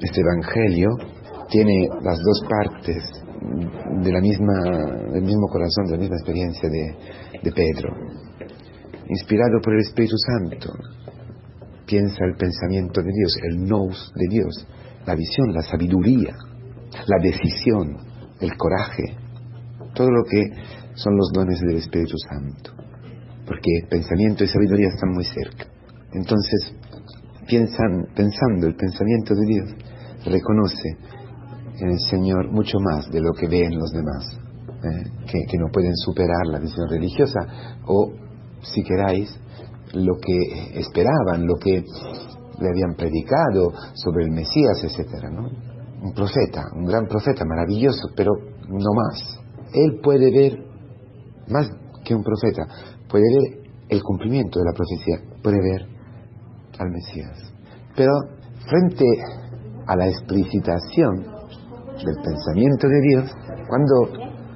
este evangelio tiene las dos partes del mismo corazón, de la misma experiencia de Pedro. Inspirado por el Espíritu Santo, piensa el pensamiento de Dios, el nous de Dios, la visión, la sabiduría, la decisión, el coraje, todo lo que son los dones del Espíritu Santo, porque pensamiento y sabiduría están muy cerca. Entonces, pensando el pensamiento de Dios, reconoce en el Señor mucho más de lo que ve en los demás, que no pueden superar la visión religiosa, o, si queráis, lo que esperaban, lo que le habían predicado sobre el Mesías, etcétera, ¿no? Un profeta, un gran profeta, maravilloso, pero no más. Él puede ver, más que un profeta, puede ver el cumplimiento de la profecía, puede ver al Mesías. Pero frente a la explicitación del pensamiento de Dios, cuando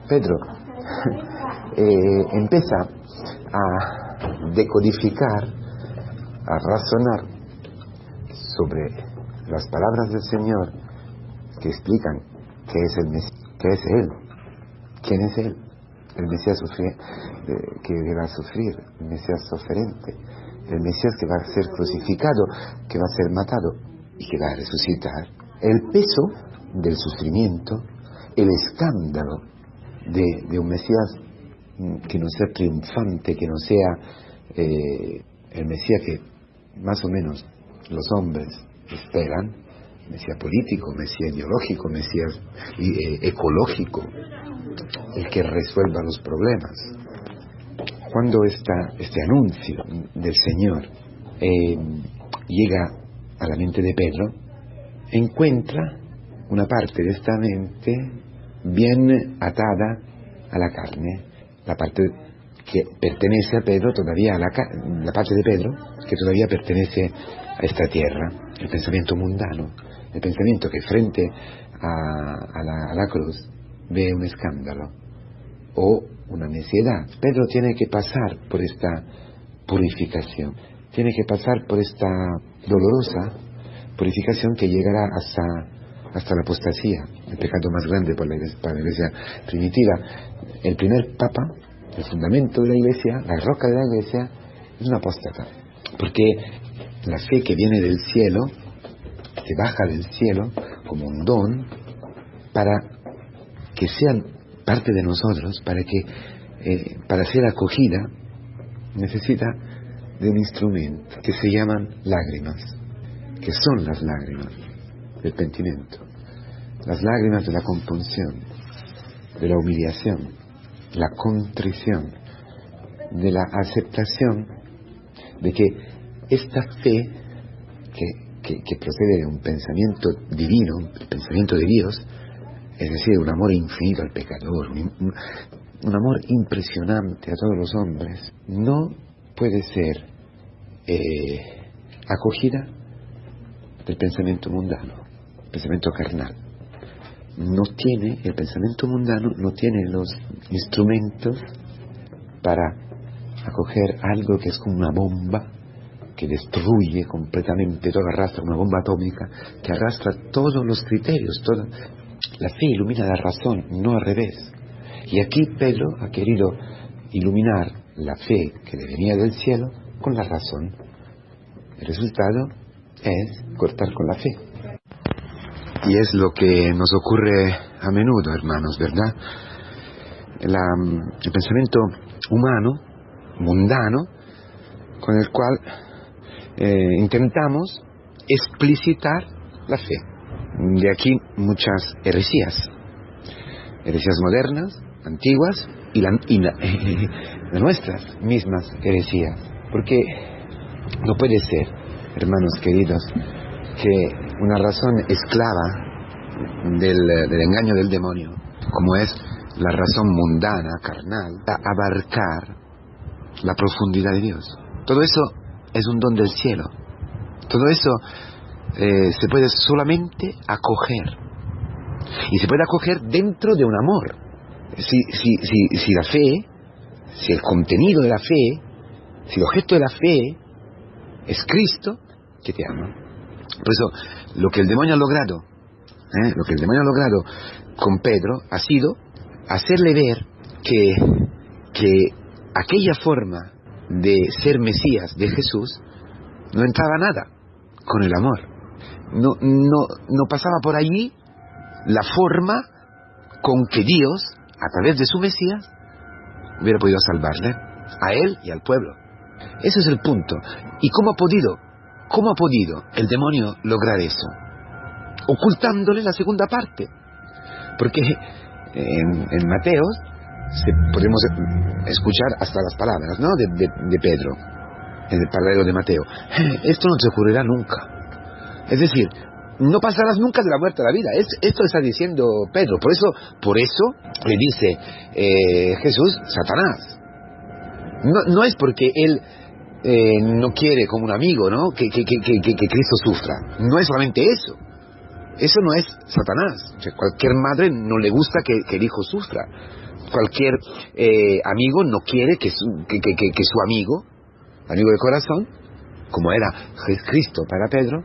Pedro empieza a decodificar, a razonar sobre las palabras del Señor que explican qué es el Mesías, qué es Él, quién es Él, el Mesías que va a sufrir, el Mesías sofrente, el Mesías que va a ser crucificado, que va a ser matado y que va a resucitar. El peso del sufrimiento, el escándalo de un Mesías que no sea triunfante, que no sea el Mesías que más o menos los hombres esperan, Mesías político, Mesías ideológico, Mesías ecológico, el que resuelva los problemas. Cuando este anuncio del Señor llega a la mente de Pedro, encuentra una parte de esta mente bien atada a la carne, la parte que pertenece a Pedro todavía, la parte de Pedro que todavía pertenece a esta tierra, el pensamiento mundano, el pensamiento que frente a la cruz ve un escándalo o una necedad. Pedro tiene que pasar por esta purificación, tiene que pasar por esta dolorosa purificación que llegará hasta la apostasía, el pecado más grande para la iglesia primitiva. El primer papa, el fundamento de la iglesia, la roca de la iglesia, es un apóstata, porque la fe que viene del cielo, que baja del cielo como un don, para que sean parte de nosotros, para ser acogida, necesita de un instrumento que se llaman lágrimas, que son las lágrimas del pentimiento, las lágrimas de la compunción, de la humillación, la contrición, de la aceptación de que esta fe que procede de un pensamiento divino, el pensamiento de Dios, es decir, un amor infinito al pecador, un amor impresionante a todos los hombres, no puede ser acogida del pensamiento mundano, pensamiento carnal. El pensamiento mundano no tiene los instrumentos para acoger algo que es como una bomba que destruye completamente todo, arrastra una bomba atómica que arrastra todos los criterios, la fe ilumina la razón, no al revés. Y aquí Pedro ha querido iluminar la fe que le venía del cielo con la razón. El resultado es cortar con la fe. Y es lo que nos ocurre a menudo, hermanos, ¿verdad? El pensamiento humano, mundano, con el cual intentamos explicitar la fe. De aquí muchas heresías modernas, antiguas, y de nuestras mismas heresías. Porque no puede ser, hermanos queridos, que una razón esclava del engaño del demonio, como es la razón mundana, carnal, abarcar la profundidad de Dios. Todo eso es un don del cielo. Todo eso se puede solamente acoger. Y se puede acoger dentro de un amor. Si la fe, si el contenido de la fe, si el objeto de la fe es Cristo, que te ama. Por eso, lo que el demonio ha logrado con Pedro ha sido hacerle ver que aquella forma de ser Mesías de Jesús no entraba nada con el amor. No pasaba por allí la forma con que Dios, a través de su Mesías, hubiera podido salvarle a él y al pueblo. Ese es el punto. ¿Y cómo ha podido el demonio lograr eso? Ocultándole la segunda parte. Porque en Mateo podemos escuchar hasta las palabras, ¿no?, de Pedro, en el paralelo de Mateo. Esto no te ocurrirá nunca. Es decir, no pasarás nunca de la muerte a la vida. Esto está diciendo Pedro. Por eso le dice Jesús, Satanás. No es porque él no quiere, como un amigo, ¿no?, que Cristo sufra. No es solamente eso. Eso no es Satanás. O sea, cualquier madre no le gusta que el hijo sufra. Cualquier amigo no quiere que su amigo de corazón, como era Cristo para Pedro,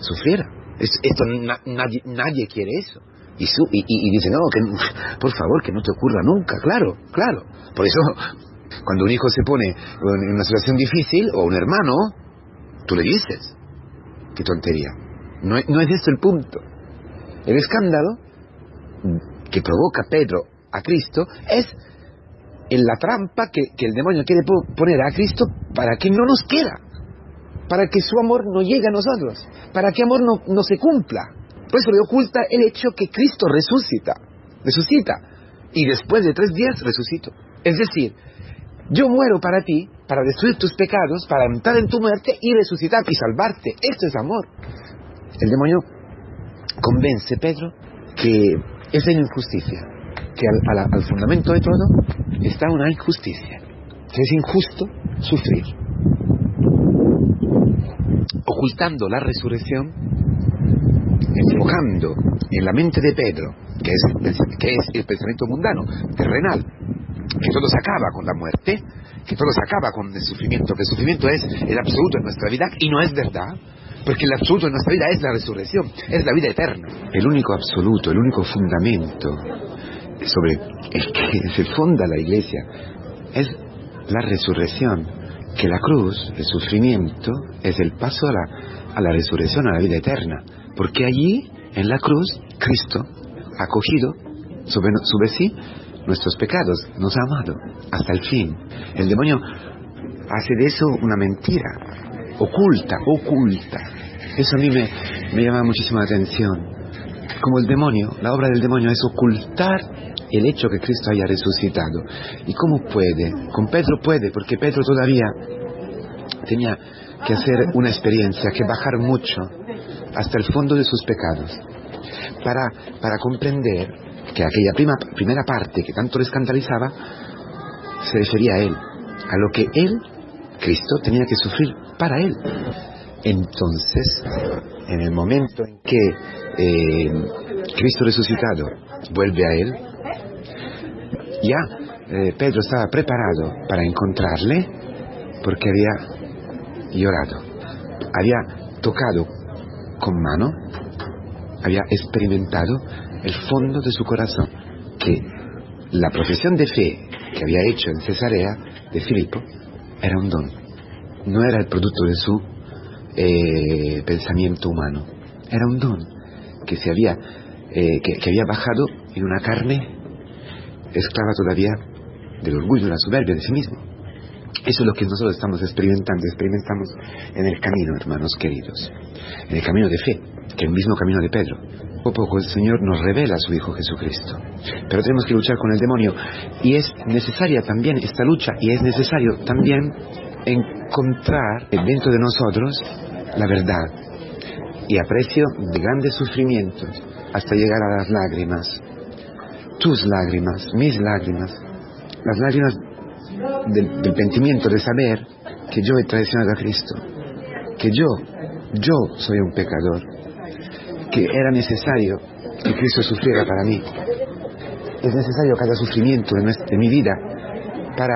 sufriera. Esto nadie quiere eso. Y dice, no, por favor, que no te ocurra nunca. Claro. Por eso, cuando un hijo se pone en una situación difícil, o un hermano, tú le dices, qué tontería. No es esto el punto. El escándalo que provoca Pedro a Cristo es en la trampa que el demonio quiere poner a Cristo para que no nos quiera, para que su amor no llegue a nosotros, para que amor no se cumpla. Por eso le oculta el hecho que Cristo resucita, y después de 3 días resucito. Es decir, yo muero para ti, para destruir tus pecados, para entrar en tu muerte y resucitar y salvarte. Esto es amor. El demonio convence a Pedro que es la injusticia, que al fundamento de todo está una injusticia, que es injusto sufrir. Ocultando la resurrección, enfocando en la mente de Pedro, que es el pensamiento mundano, terrenal, que todo se acaba con la muerte, que todo se acaba con el sufrimiento, que el sufrimiento es el absoluto en nuestra vida, y no es verdad, porque el absoluto en nuestra vida es la resurrección, es la vida eterna. El único absoluto, el único fundamento sobre el que se funda la Iglesia es la resurrección, que la cruz, el sufrimiento, es el paso a la resurrección, a la vida eterna, porque allí, en la cruz, Cristo ha cogido sobre sí nuestros pecados, nos ha amado hasta el fin. El demonio hace de eso una mentira, oculta. Eso a mí me llama muchísima atención. Como el demonio, la obra del demonio es ocultar el hecho que Cristo haya resucitado. ¿Y cómo puede? Con Pedro puede, porque Pedro todavía tenía que hacer una experiencia, que bajar mucho hasta el fondo de sus pecados, para comprender que aquella primera parte que tanto le escandalizaba se refería a él, a lo que él, Cristo, tenía que sufrir para él. Entonces, en el momento en que Cristo resucitado vuelve a él, ya Pedro estaba preparado para encontrarle, porque había llorado, había tocado con mano, había experimentado el fondo de su corazón, que la profesión de fe que había hecho en Cesarea de Filipo era un don, no era el producto de su pensamiento humano, era un don que había bajado en una carne esclava todavía del orgullo, de la soberbia de sí mismo. Eso es lo que nosotros estamos experimentamos en el camino, hermanos queridos, en el camino de fe, que es el mismo camino de Pedro. Poco a poco el Señor nos revela a su Hijo Jesucristo, pero tenemos que luchar con el demonio, y es necesaria también esta lucha, y es necesario también encontrar dentro de nosotros la verdad, y a precio de grandes sufrimientos, hasta llegar a las lágrimas, tus lágrimas, mis lágrimas, las lágrimas del pentimiento, de saber que yo he traicionado a Cristo, que yo soy un pecador, que era necesario que Cristo sufriera para mí. Es necesario cada sufrimiento de mi vida para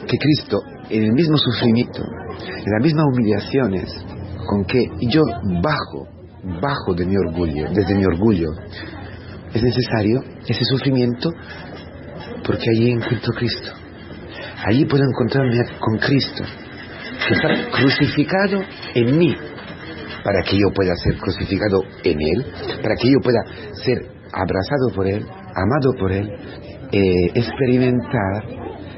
que Cristo, en el mismo sufrimiento, en las mismas humillaciones, con que yo bajo de mi orgullo, desde mi orgullo. Es necesario ese sufrimiento porque allí encuentro Cristo. Allí puedo encontrarme con Cristo, que está crucificado en mí, para que yo pueda ser crucificado en Él, para que yo pueda ser abrazado por Él, amado por Él, experimentar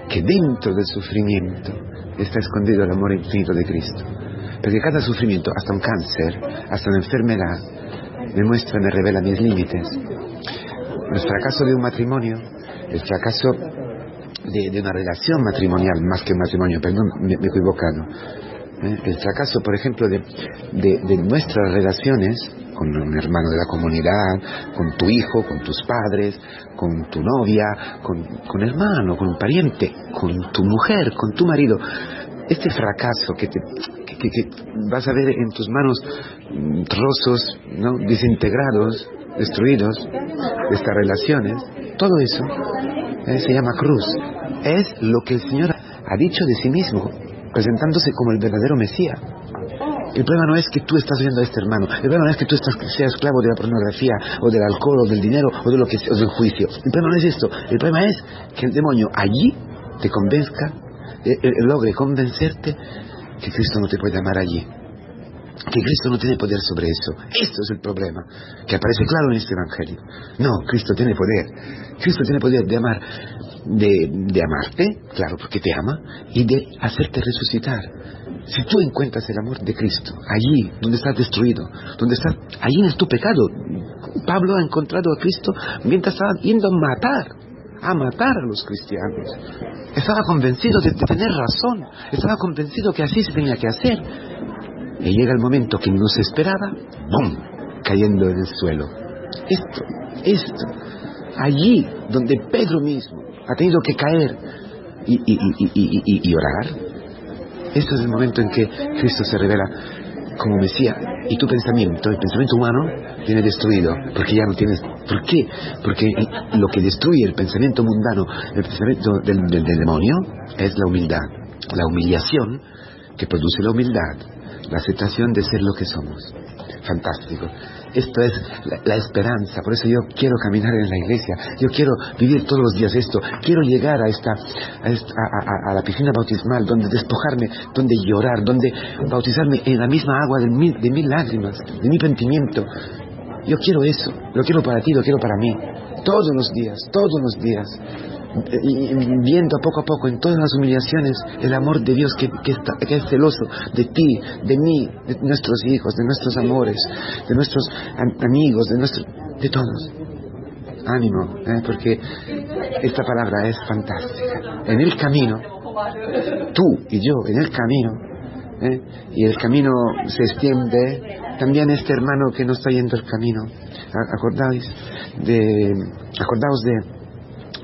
que dentro del sufrimiento está escondido el amor infinito de Cristo. Porque cada sufrimiento, hasta un cáncer, hasta una enfermedad, me revela mis límites. El fracaso de un matrimonio, el fracaso de una relación matrimonial, más que un matrimonio, perdón, me he equivocado. El fracaso, por ejemplo, de nuestras relaciones con un hermano de la comunidad, con tu hijo, con tus padres, con tu novia, con hermano, con un pariente, con tu mujer, con tu marido. Este fracaso que vas a ver en tus manos trozos, ¿no?, desintegrados, destruidos, de estas relaciones, todo eso se llama cruz. Es lo que el Señor ha dicho de sí mismo, presentándose como el verdadero Mesías. El problema no es que tú estás oyendo a este hermano, el problema no es que tú seas esclavo de la pornografía, o del alcohol, o del dinero, o de lo que sea, o del juicio. El problema no es esto, el problema es que el demonio allí te convenzca, logre convencerte que Cristo no te puede amar allí, que Cristo no tiene poder sobre eso. Esto es el problema, que aparece claro en este Evangelio. No, Cristo tiene poder de amar, de amarte, claro, porque te ama, y de hacerte resucitar. Si tú encuentras el amor de Cristo allí donde estás destruido, allí no es tu pecado. Pablo ha encontrado a Cristo mientras estaba yendo a matar a los cristianos. Estaba convencido de tener razón, estaba convencido que así se tenía que hacer. Y llega el momento que no se esperaba, ¡bum!, cayendo en el suelo. Esto, allí donde Pedro mismo ha tenido que caer y orar. Este es el momento en que Cristo se revela como Mesías, y tu pensamiento, el pensamiento humano, viene destruido, porque ya no tienes... ¿Por qué? Porque lo que destruye el pensamiento mundano, el pensamiento del demonio, es la humildad, la humillación que produce la humildad, la aceptación de ser lo que somos. Fantástico. Esto es la esperanza. Por eso yo quiero caminar en la iglesia, yo quiero vivir todos los días esto, quiero llegar a la piscina bautismal, donde despojarme, donde llorar, donde bautizarme en la misma agua de mil lágrimas, de mi pentimiento. Yo quiero eso, lo quiero para ti, lo quiero para mí, todos los días, viendo poco a poco en todas las humillaciones el amor de Dios que es celoso de ti, de mí, de nuestros hijos, de nuestros amores, de nuestros amigos, de todos. Ánimo, porque esta palabra es fantástica. En el camino, tú y yo, en el camino, y el camino se extiende también este hermano que no está yendo el camino. Acordaos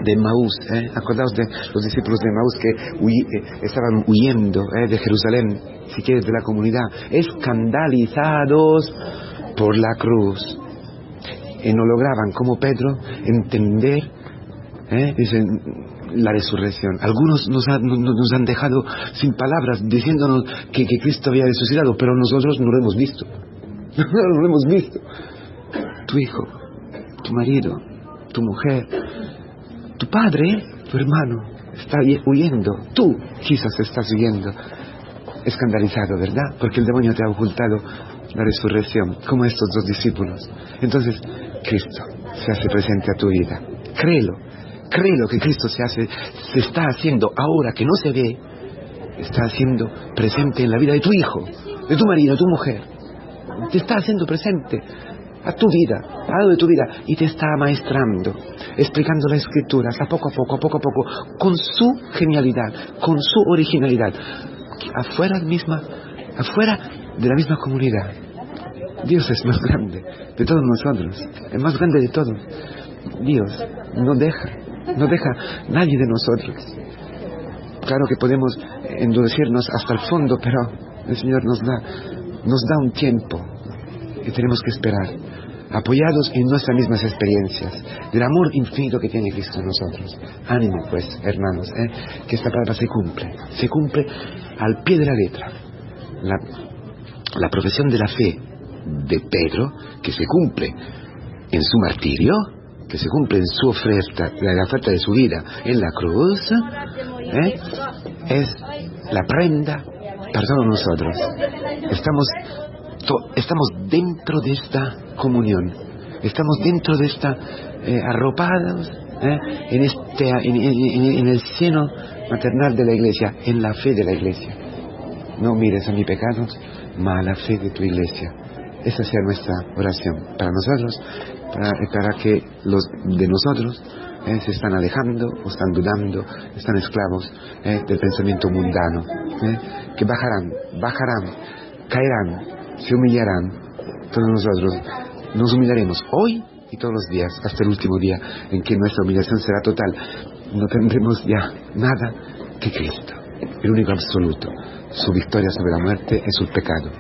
de Emaús, acordaos de los discípulos de Emaús que estaban huyendo de Jerusalén, si quieres, de la comunidad, escandalizados por la cruz, y no lograban, como Pedro, entender dicen, la resurrección. Algunos nos han dejado sin palabras, diciéndonos que Cristo había resucitado, pero nosotros no lo hemos visto. No lo hemos visto. Tu hijo, tu marido, tu mujer, tu padre, tu hermano está huyendo. Tú quizás estás huyendo, escandalizado, ¿verdad? Porque el demonio te ha ocultado la resurrección, como estos dos discípulos. Entonces Cristo se hace presente a tu vida. Créelo que Cristo se está haciendo ahora que no se ve, está haciendo presente en la vida de tu hijo, de tu marido, de tu mujer. Te está haciendo presente a tu vida, al lado de tu vida, y te está amaestrando, explicando las escrituras a poco a poco, con su genialidad, con su originalidad, afuera de la misma comunidad. Dios es más grande de todos nosotros, el más grande de todos. Dios no deja nadie de nosotros. Claro que podemos endurecernos hasta el fondo, pero el Señor nos da un tiempo que tenemos que esperar, apoyados en nuestras mismas experiencias, del amor infinito que tiene Cristo en nosotros. Ánimo, pues, hermanos, que esta palabra se cumple al pie de la letra. la profesión de la fe de Pedro, que se cumple en su martirio, que se cumple en su oferta, la oferta de su vida en la cruz, es la prenda para todos nosotros. Estamos dentro de esta comunión, estamos dentro de esta arropados en el seno maternal de la Iglesia, en la fe de la Iglesia. No mires a mis pecados, mas a la fe de tu Iglesia. Esa sea nuestra oración para nosotros, para que los de nosotros se están alejando o están dudando, están esclavos del pensamiento mundano, que bajarán, caerán, se humillarán. Todos nosotros nos humillaremos hoy y todos los días, hasta el último día en que nuestra humillación será total. No tendremos ya nada que Cristo, el único absoluto. Su victoria sobre la muerte es el pecado.